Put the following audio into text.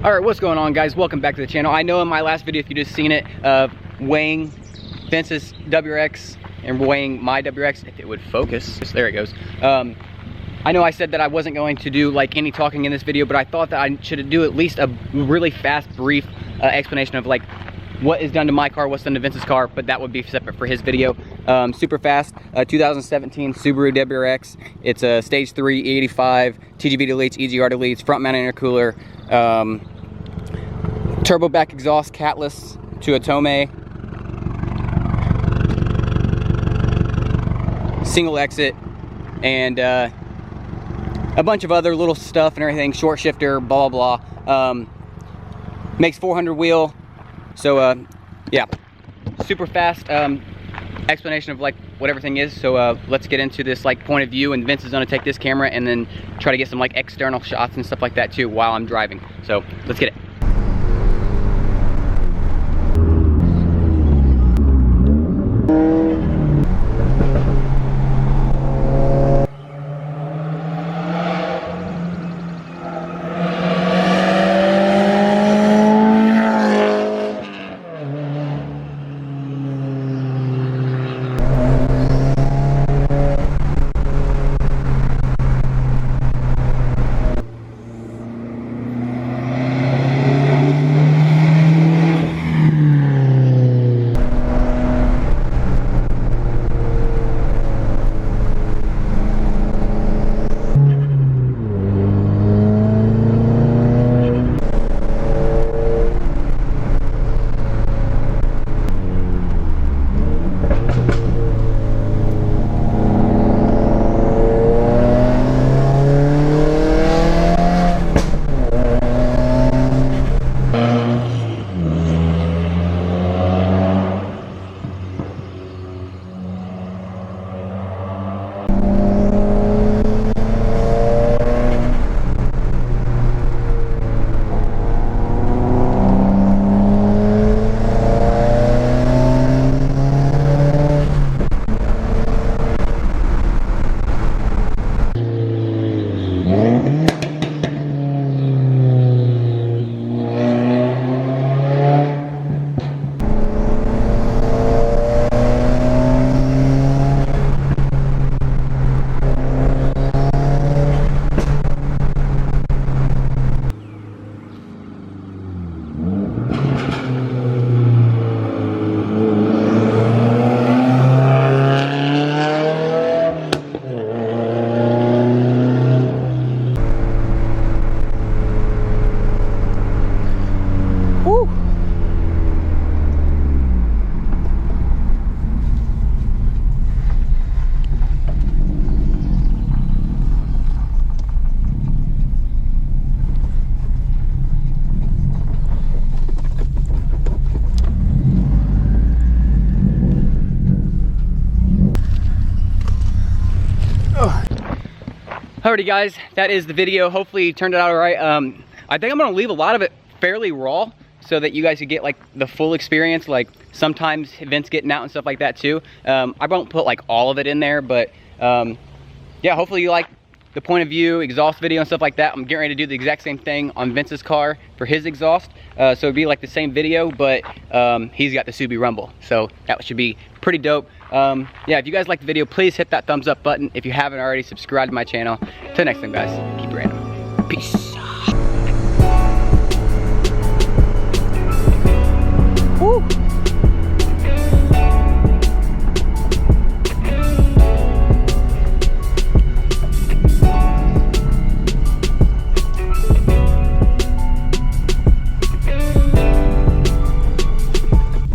Alright, what's going on, guys? Welcome back to the channel. I know in my last video, if you just seen it, weighing Vince's WRX and weighing my WRX, if it would focus, there it goes. I know I said that I wasn't going to do like any talking in this video, but I thought that I should do at least a really fast, brief explanation of like what is done to my car, what's done to Vince's car, but that would be separate for his video. Super fast, 2017 Subaru WRX. It's a stage 3 E85, TGV deletes, EGR deletes, front mounted intercooler, turbo back exhaust Catless to a Tomei, single exit, and a bunch of other little stuff and everything, short shifter, blah blah blah. Makes 400 wheel. So yeah, super fast explanation of like what everything is. So let's get into this like point of view, and Vince is gonna take this camera and then try to get some like external shots and stuff like that too while I'm driving. So let's get it. Alrighty guys, that is the video. Hopefully it turned out alright. I think I'm gonna leave a lot of it fairly raw so that you guys could get like the full experience, like sometimes Vince getting out and stuff like that too. I won't put like all of it in there, but yeah, hopefully you like the point of view, exhaust video and stuff like that. I'm getting ready to do the exact same thing on Vince's car for his exhaust. So it'd be like the same video, but he's got the Subi Rumble. So that should be pretty dope. Yeah, if you guys like the video, please hit that thumbs up button. If you haven't already, subscribe to my channel. Till next time, guys, keep it random. Peace.